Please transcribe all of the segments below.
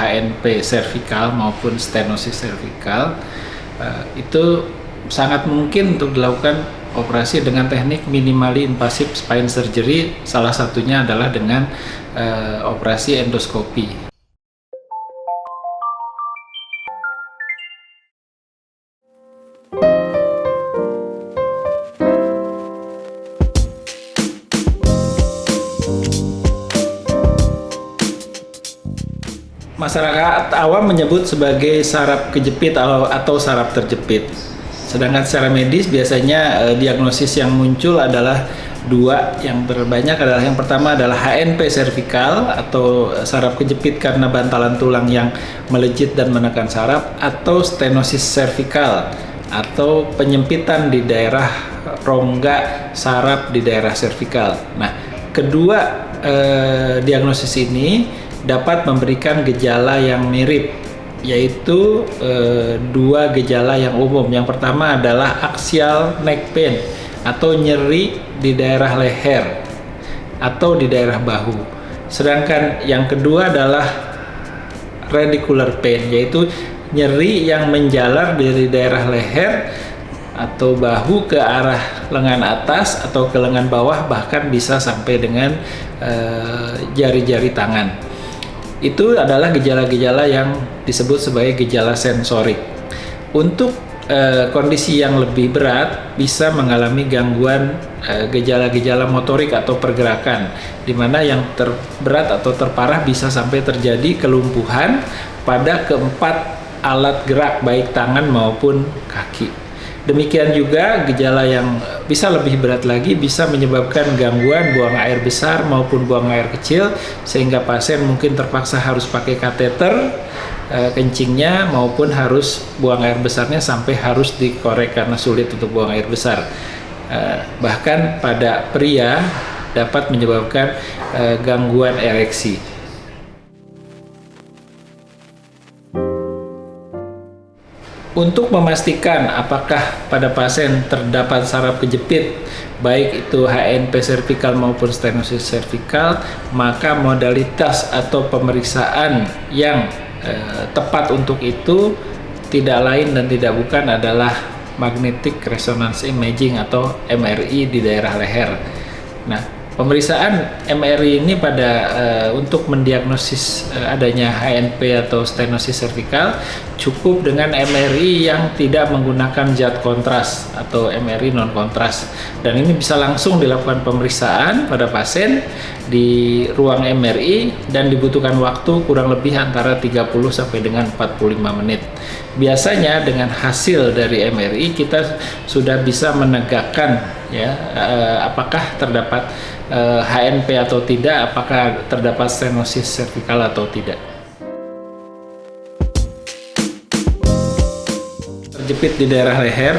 HNP servikal maupun stenosis servikal, itu sangat mungkin untuk dilakukan operasi dengan teknik minimally invasive spine surgery. Salah satunya adalah dengan operasi endoskopi. Masyarakat awam menyebut sebagai saraf kejepit atau saraf terjepit. Sedangkan secara medis biasanya diagnosis yang muncul adalah dua. Yang terbanyak adalah yang pertama adalah HNP servikal atau saraf kejepit karena bantalan tulang yang melejit dan menekan saraf, atau stenosis servikal atau penyempitan di daerah rongga saraf di daerah servikal. Nah, kedua diagnosis ini dapat memberikan gejala yang mirip, yaitu dua gejala yang umum. Yang pertama adalah axial neck pain atau nyeri di daerah leher atau di daerah bahu. Sedangkan yang kedua adalah radicular pain, yaitu nyeri yang menjalar dari daerah leher atau bahu ke arah lengan atas atau ke lengan bawah, bahkan bisa sampai dengan jari-jari tangan. Itu adalah gejala-gejala yang disebut sebagai gejala sensorik. Untuk kondisi yang lebih berat bisa mengalami gangguan gejala-gejala motorik atau pergerakan, di mana yang terberat atau terparah bisa sampai terjadi kelumpuhan pada keempat alat gerak baik tangan maupun kaki. Demikian juga gejala yang bisa lebih berat lagi bisa menyebabkan gangguan buang air besar maupun buang air kecil, sehingga pasien mungkin terpaksa harus pakai kateter kencingnya maupun harus buang air besarnya sampai harus dikorek karena sulit untuk buang air besar. Bahkan pada pria dapat menyebabkan gangguan ereksi. Untuk memastikan apakah pada pasien terdapat saraf kejepit, baik itu HNP servikal maupun stenosis servikal, maka modalitas atau pemeriksaan yang tepat untuk itu tidak lain dan tidak bukan adalah magnetic resonance imaging atau MRI di daerah leher. Nah, pemeriksaan MRI ini untuk mendiagnosis adanya HNP atau stenosis servikal cukup dengan MRI yang tidak menggunakan zat kontras atau MRI non kontras, dan ini bisa langsung dilakukan pemeriksaan pada pasien di ruang MRI dan dibutuhkan waktu kurang lebih antara 30 sampai dengan 45 menit. Biasanya dengan hasil dari MRI kita sudah bisa menegakkan apakah terdapat HNP atau tidak, apakah terdapat stenosis servikal atau tidak. Terjepit di daerah leher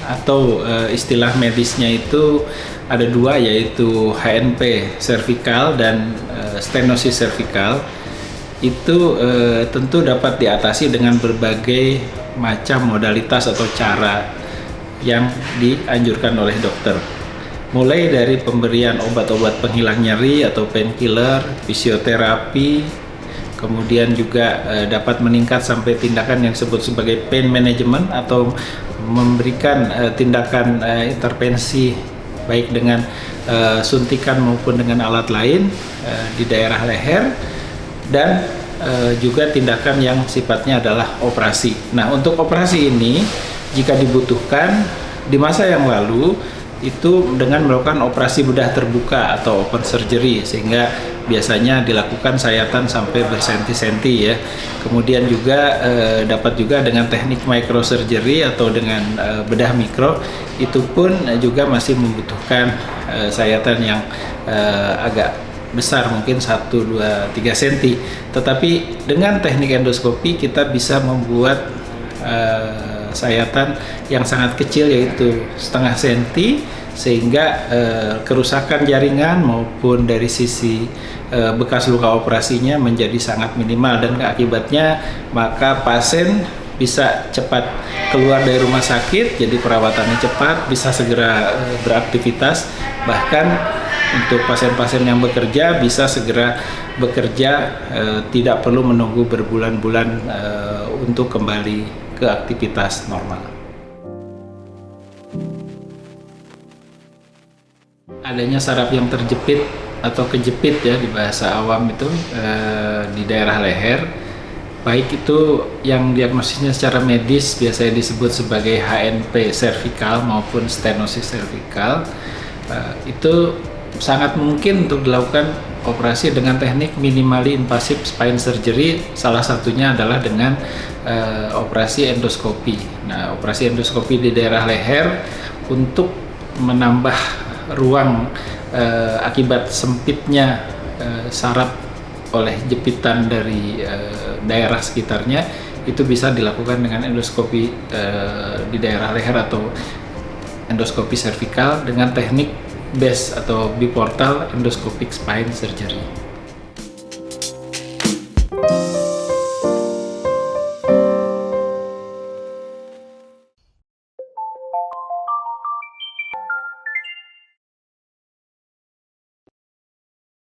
atau istilah medisnya itu ada dua, yaitu HNP servikal dan stenosis servikal. Itu tentu dapat diatasi dengan berbagai macam modalitas atau cara yang dianjurkan oleh dokter. Mulai dari pemberian obat-obat penghilang nyeri atau painkiller, fisioterapi, kemudian juga dapat meningkat sampai tindakan yang disebut sebagai pain management atau memberikan tindakan intervensi baik dengan suntikan maupun dengan alat lain di daerah leher, dan juga tindakan yang sifatnya adalah operasi. Nah, untuk operasi ini jika dibutuhkan di masa yang lalu itu dengan melakukan operasi bedah terbuka atau open surgery, sehingga biasanya dilakukan sayatan sampai bersenti-senti ya. Kemudian juga dapat juga dengan teknik microsurgery atau dengan bedah mikro, itu pun juga masih membutuhkan sayatan yang agak besar, mungkin 1, 2, 3 cm. Tetapi dengan teknik endoskopi kita bisa membuat sayatan yang sangat kecil, yaitu setengah senti, sehingga kerusakan jaringan maupun dari sisi bekas luka operasinya menjadi sangat minimal, dan akibatnya maka pasien bisa cepat keluar dari rumah sakit, jadi perawatannya cepat, bisa segera beraktivitas, bahkan untuk pasien-pasien yang bekerja bisa segera bekerja, tidak perlu menunggu berbulan-bulan untuk kembali ke aktivitas normal. Adanya saraf yang terjepit atau kejepit ya di bahasa awam itu di daerah leher, baik itu yang diagnosisnya secara medis biasanya disebut sebagai HNP cervical maupun stenosis cervical, itu sangat mungkin untuk dilakukan operasi dengan teknik minimally invasive spine surgery. Salah satunya adalah dengan operasi endoskopi. Nah, operasi endoskopi di daerah leher untuk menambah ruang akibat sempitnya saraf oleh jepitan dari daerah sekitarnya, itu bisa dilakukan dengan endoskopi di daerah leher atau endoskopi cervical dengan teknik BES atau biportal endoscopic spine surgery.